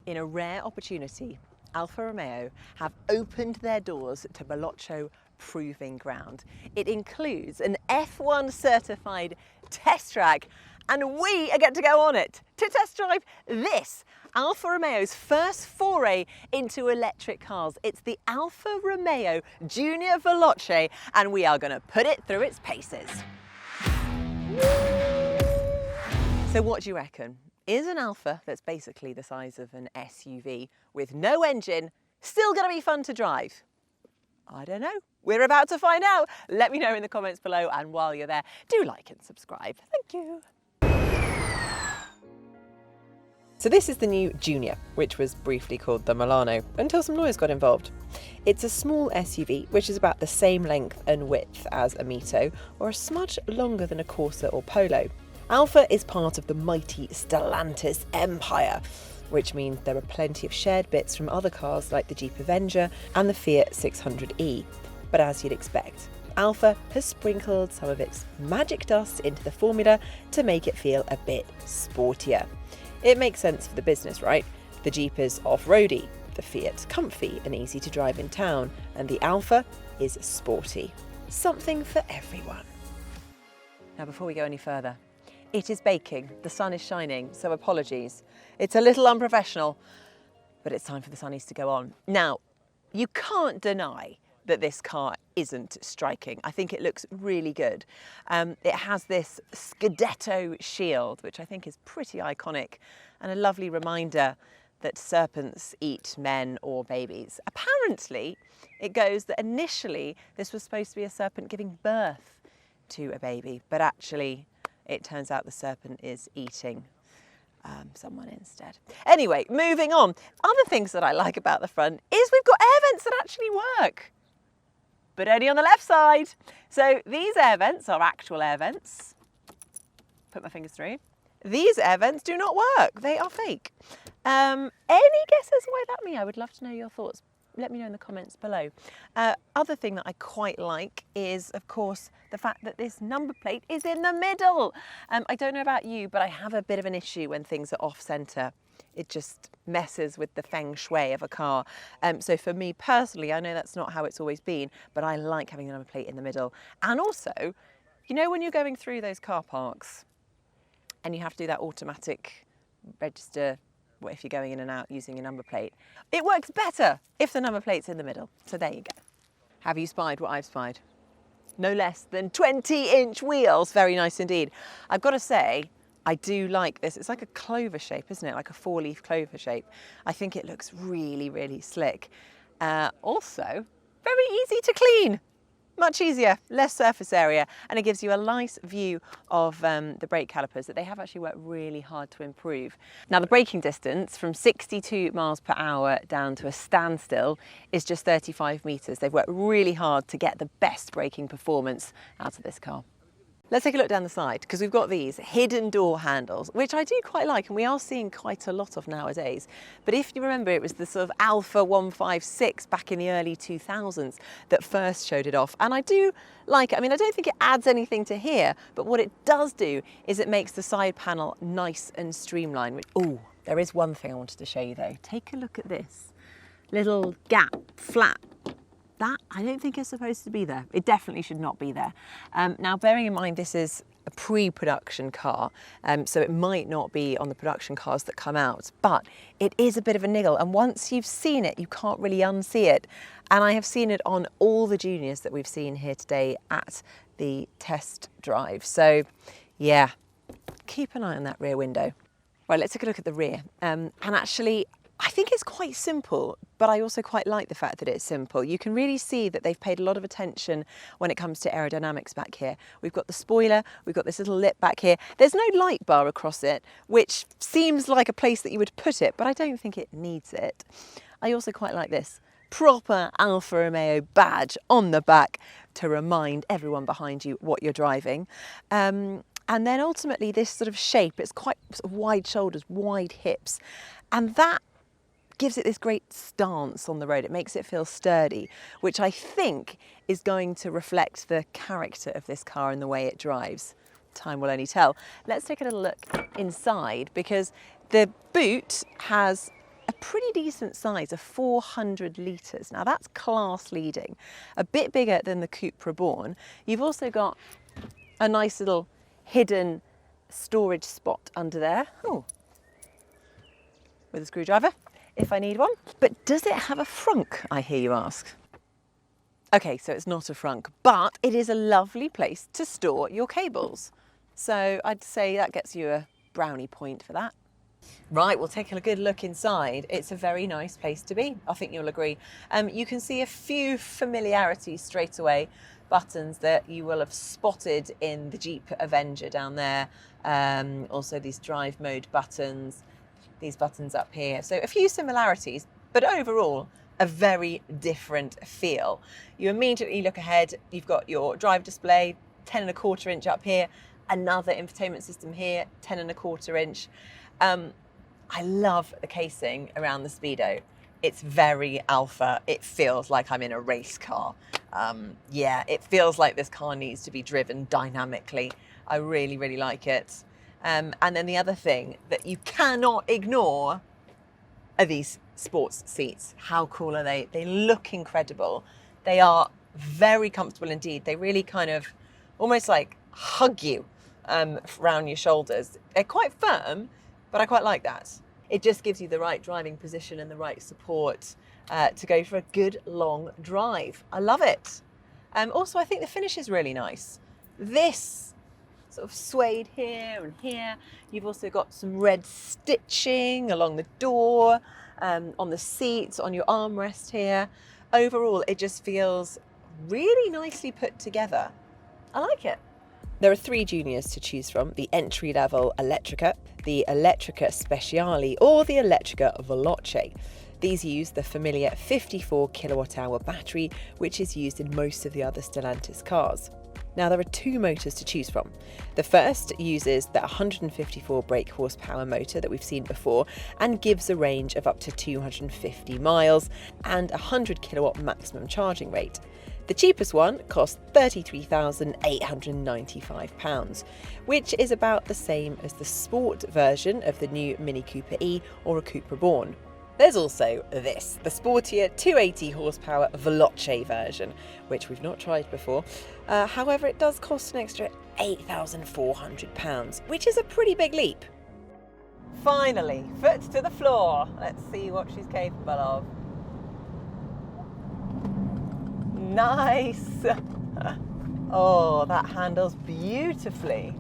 In a rare opportunity, Alfa Romeo have opened their doors to Veloce proving ground. It includes an F1 certified test track, and we are going to go on it to test drive this, Alfa Romeo's first foray into electric cars. It's the Alfa Romeo Junior Veloce, and we are going to put it through its paces. So what do you reckon? Is an Alfa that's basically the size of an SUV with no engine still going to be fun to drive? I don't know. We're about to find out. Let me know in the comments below, and while you're there, do like and subscribe. Thank you. So this is the new Junior, which was briefly called the Milano until some lawyers got involved. It's a small SUV which is about the same length and width as a Mito, or a smudge longer than a Corsa or Polo. Alfa is part of the mighty Stellantis empire, which means there are plenty of shared bits from other cars like the Jeep Avenger and the Fiat 600e. But as you'd expect, Alfa has sprinkled some of its magic dust into the formula to make it feel a bit sportier. It makes sense for the business, right? The Jeep is off-roady, the Fiat's comfy and easy to drive in town, and the Alfa is sporty. Something for everyone. Now, before we go any further, it is baking, the sun is shining, so apologies. It's a little unprofessional, but it's time for the sunnies to go on. Now, you can't deny that this car isn't striking. I think it looks really good. It has this Scudetto shield, which I think is pretty iconic, and a lovely reminder that serpents eat men or babies. Apparently, it goes that initially this was supposed to be a serpent giving birth to a baby, but actually it turns out the serpent is eating someone instead. Anyway, moving on. Other things that I like about the front is we've got air vents that actually work, but only on the left side. So these air vents are actual air vents. Put my fingers through. These air vents do not work. They are fake. Any guesses why that may? I would love to know your thoughts. Let me know in the comments below. Other thing that I quite like is, of course, the fact that this number plate is in the middle. I don't know about you, but I have a bit of an issue when things are off-centre. It just messes with the feng shui of a car. So for me personally, I know that's not how it's always been, but I like having the number plate in the middle. And also, you know when you're going through those car parks and you have to do that automatic register, what if you're going in and out using your number plate? It works better if the number plate's in the middle. So there you go. Have you spied what I've spied? No less than 20-inch wheels. Very nice indeed. I've got to say, I do like this. It's like a clover shape, isn't it? Like a 4-leaf clover shape. I think it looks really, really slick. Also, very easy to clean. Much easier, less surface area, and it gives you a nice view of the brake calipers that they have actually worked really hard to improve. Now, the braking distance from 62 miles per hour down to a standstill is just 35 meters. They've worked really hard to get the best braking performance out of this car. Let's take a look down the side, because we've got these hidden door handles, which I do quite like, and we are seeing quite a lot of nowadays. But if you remember, it was the sort of Alfa 156 back in the early 2000s that first showed it off. And I do like it. I mean, I don't think it adds anything to here, but what it does do is it makes the side panel nice and streamlined. Oh, there is one thing I wanted to show you though. Take a look at this little gap, flap. That, I don't think is supposed to be there. It definitely should not be there. Now, bearing in mind this is a pre-production car, so it might not be on the production cars that come out, but it is a bit of a niggle, and once you've seen it, you can't really unsee it. And I have seen it on all the Juniors that we've seen here today at the test drive. So yeah, keep an eye on that rear window. Right, let's take a look at the rear. And actually, I think it's quite simple, but I also quite like the fact that it's simple. You can really see that they've paid a lot of attention when it comes to aerodynamics back here. We've got the spoiler, we've got this little lip back here. There's no light bar across it, which seems like a place that you would put it, but I don't think it needs it. I also quite like this proper Alfa Romeo badge on the back to remind everyone behind you what you're driving. And then ultimately this sort of shape, it's quite sort of wide shoulders, wide hips, and that gives it this great stance on the road. It makes it feel sturdy, which I think is going to reflect the character of this car and the way it drives. Time will only tell. Let's take a little look inside, because the boot has a pretty decent size of 400 litres. Now that's class leading, a bit bigger than the Coupe Reborn. You've also got a nice little hidden storage spot under there. Oh, with a screwdriver if I need one. But does it have a frunk, I hear you ask? Okay, so it's not a frunk, but it is a lovely place to store your cables. So I'd say that gets you a brownie point for that. Right, we'll take a good look inside. It's a very nice place to be, I think you'll agree. You can see a few familiarities straight away, buttons that you will have spotted in the Jeep Avenger down there. Also these drive mode buttons, these buttons up here. So a few similarities, but overall, a very different feel. You immediately look ahead, you've got your drive display, 10.25 inch up here, another infotainment system here, 10.25 inch. I love the casing around the Speedo. It's very Alfa. It feels like I'm in a race car. Yeah, it feels like this car needs to be driven dynamically. I really, really like it. And then the other thing that you cannot ignore are these sports seats. How cool are they? They look incredible. They are very comfortable indeed. They really kind of almost like hug you around your shoulders. They're quite firm, but I quite like that. It just gives you the right driving position and the right support to go for a good long drive. I love it. Also, I think the finish is really nice. This sort of suede here and here. You've also got some red stitching along the door, on the seats, on your armrest here. Overall, it just feels really nicely put together. I like it. There are 3 Juniors to choose from: the entry-level Electrica, the Electrica Speciale, or the Electrica Veloce. These use the familiar 54 kilowatt-hour battery, which is used in most of the other Stellantis cars. Now, there are 2 motors to choose from. The first uses the 154 brake horsepower motor that we've seen before and gives a range of up to 250 miles and 100 kilowatt maximum charging rate. The cheapest one costs £33,895, which is about the same as the sport version of the new Mini Cooper E or a Coupe Reborn. There's also this, the sportier 280 horsepower Veloce version, which we've not tried before. However, it does cost an extra £8,400, which is a pretty big leap. Finally, foot to the floor. Let's see what she's capable of. Nice. Oh, that handles beautifully.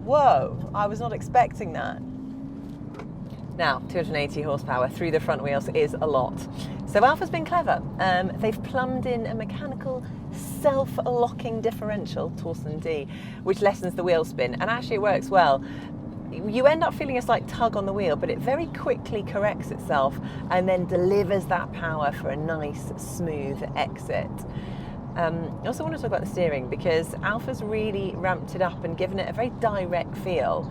Whoa, I was not expecting that. Now, 280 horsepower through the front wheels is a lot. So Alfa's been clever. They've plumbed in a mechanical self-locking differential, torsion D, which lessens the wheel spin, and actually it works well. You end up feeling a slight tug on the wheel, but it very quickly corrects itself and then delivers that power for a nice, smooth exit. I also want to talk about the steering, because Alfa's really ramped it up and given it a very direct feel.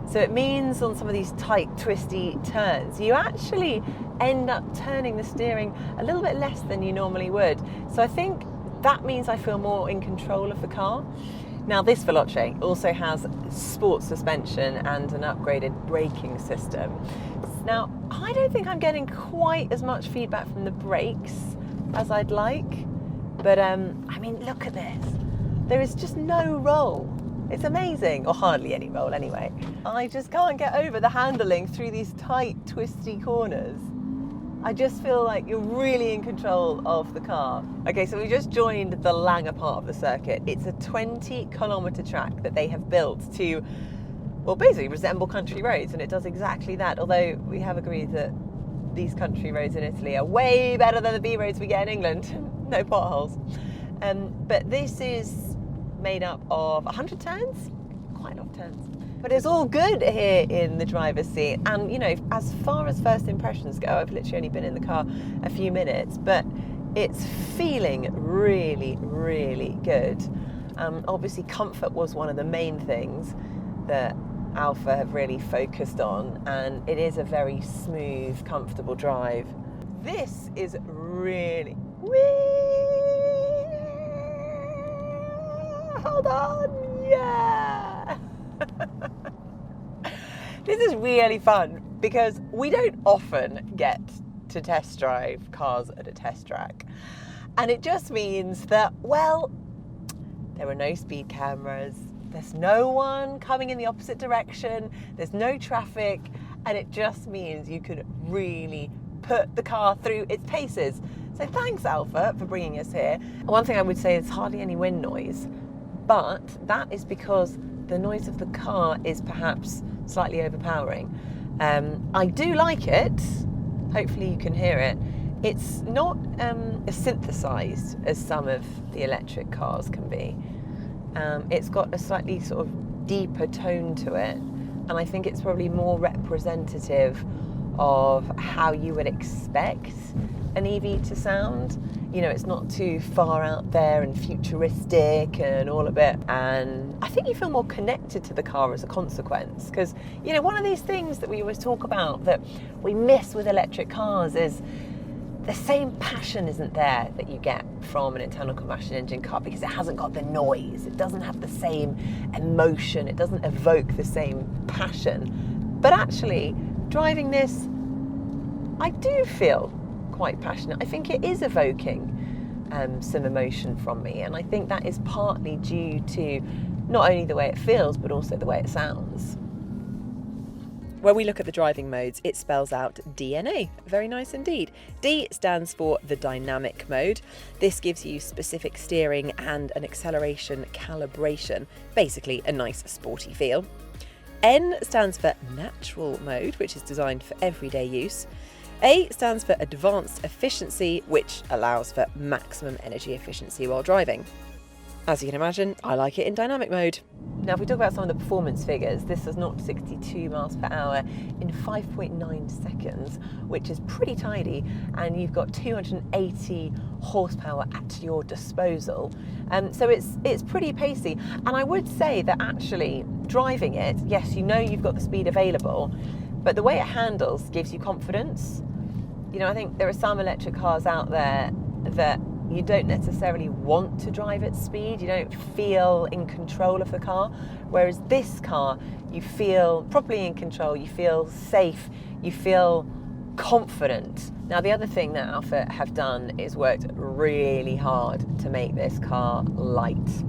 So it means on some of these tight, twisty turns, you actually end up turning the steering a little bit less than you normally would. So I think that means I feel more in control of the car. Now, this Veloce also has sport suspension and an upgraded braking system. Now, I don't think I'm getting quite as much feedback from the brakes as I'd like, but I mean, look at this. There is just no roll. It's amazing, or hardly any roll anyway. I just can't get over the handling through these tight, twisty corners. I just feel like you're really in control of the car. Okay, so we just joined the Langer part of the circuit. It's a 20-kilometre track that they have built to, well, basically resemble country roads, and it does exactly that, although we have agreed that these country roads in Italy are way better than the B roads we get in England. No potholes. But this is made up of 100 turns, quite a lot of turns. But it's all good here in the driver's seat. And, you know, as far as first impressions go, I've literally only been in the car a few minutes, but it's feeling really, really good. Obviously, comfort was one of the main things that Alfa have really focused on, and it is a very smooth, comfortable drive. This is really... Hold on, yeah! This is really fun. because we don't often get to test drive cars at a test track. And it just means that, well, there are no speed cameras, there's no one coming in the opposite direction, there's no traffic, and it just means you can really put the car through its paces. So thanks, Alfa, for bringing us here. One thing I would say is hardly any wind noise, but that is because the noise of the car is perhaps slightly overpowering. I do like it. Hopefully you can hear it. It's not as synthesized as some of the electric cars can be. It's got a slightly sort of deeper tone to it, and I think it's probably more representative of how you would expect an EV to sound. You know, it's not too far out there and futuristic and all of it. And I think you feel more connected to the car as a consequence. Because, you know, one of these things that we always talk about that we miss with electric cars is the same passion isn't there that you get from an internal combustion engine car, because it hasn't got the noise. It doesn't have the same emotion. It doesn't evoke the same passion. But actually, driving this, I do feel quite passionate. I think it is evoking some emotion from me, and I think that is partly due to not only the way it feels but also the way it sounds. When we look at the driving modes, it spells out DNA. Very nice indeed. D stands for the dynamic mode. This gives you specific steering and an acceleration calibration, basically a nice sporty feel. N stands for natural mode, which is designed for everyday use. A stands for advanced efficiency, which allows for maximum energy efficiency while driving. As you can imagine, I like it in dynamic mode. Now, if we talk about some of the performance figures, this does 0 to 62 miles per hour in 5.9 seconds, which is pretty tidy, and you've got 280 horsepower at your disposal. So it's pretty pacey. And I would say that actually driving it, yes, you know you've got the speed available, but the way it handles gives you confidence. You know, I think there are some electric cars out there that you don't necessarily want to drive at speed. You don't feel in control of the car. Whereas this car, you feel properly in control, you feel safe, you feel confident. Now, the other thing that Alfa have done is worked really hard to make this car light.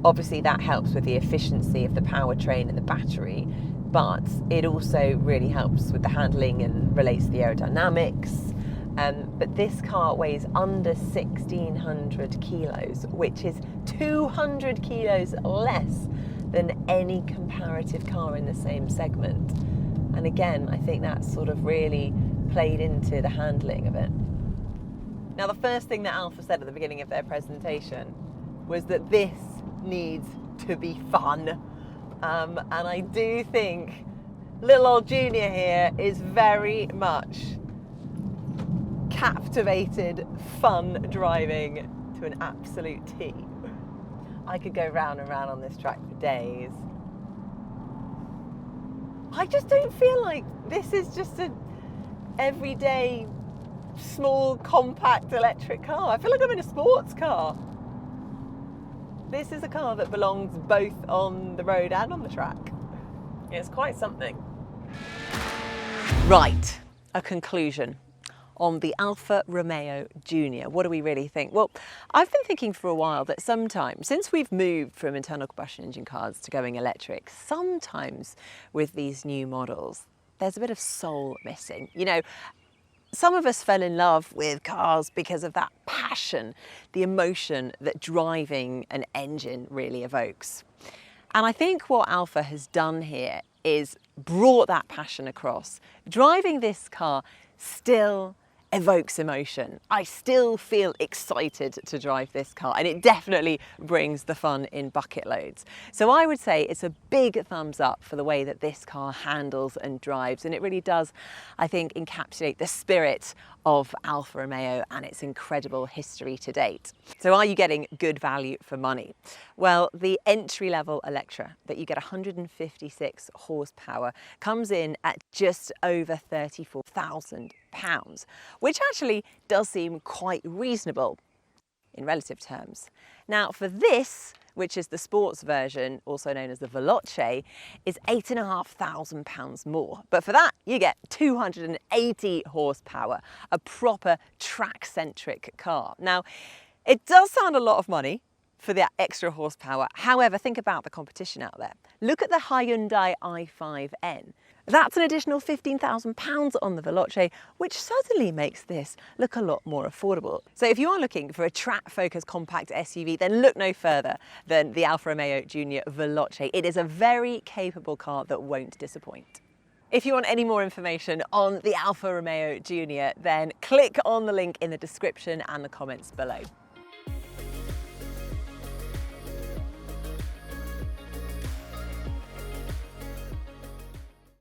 Obviously, that helps with the efficiency of the powertrain and the battery, but it also really helps with the handling and relates to the aerodynamics. But this car weighs under 1,600 kilos, which is 200 kilos less than any comparative car in the same segment. And again, I think that sort of really played into the handling of it. Now, the first thing that Alfa said at the beginning of their presentation was that this needs to be fun. And I do think little old Junior here is very much captivated fun driving to an absolute T. I could go round and round on this track for days. I just don't feel like this is just an everyday small compact electric car. I feel like I'm in a sports car. This is a car that belongs both on the road and on the track. It's quite something. Right, a conclusion on the Alfa Romeo Junior. What do we really think? Well, I've been thinking for a while that sometimes, since we've moved from internal combustion engine cars to going electric, sometimes with these new models, there's a bit of soul missing. You know, some of us fell in love with cars because of that passion, the emotion that driving an engine really evokes. And I think what Alfa has done here is brought that passion across. Driving this car still evokes emotion. I still feel excited to drive this car, and it definitely brings the fun in bucket loads. So I would say it's a big thumbs up for the way that this car handles and drives, and it really does, I think, encapsulate the spirit of Alfa Romeo and its incredible history to date. So are you getting good value for money? Well, the entry-level Electra that you get 156 horsepower comes in at just over £34,000, which actually does seem quite reasonable in relative terms. Now, for this, which is the sports version, also known as the Veloce, is £8,500 more. But for that, you get 280 horsepower, a proper track-centric car. Now, it does sound a lot of money for the extra horsepower. However, think about the competition out there. Look at the Hyundai i5N. That's an additional £15,000 on the Veloce, which certainly makes this look a lot more affordable. So if you are looking for a track-focused compact SUV, then look no further than the Alfa Romeo Junior Veloce. It is a very capable car that won't disappoint. If you want any more information on the Alfa Romeo Junior, then click on the link in the description and the comments below.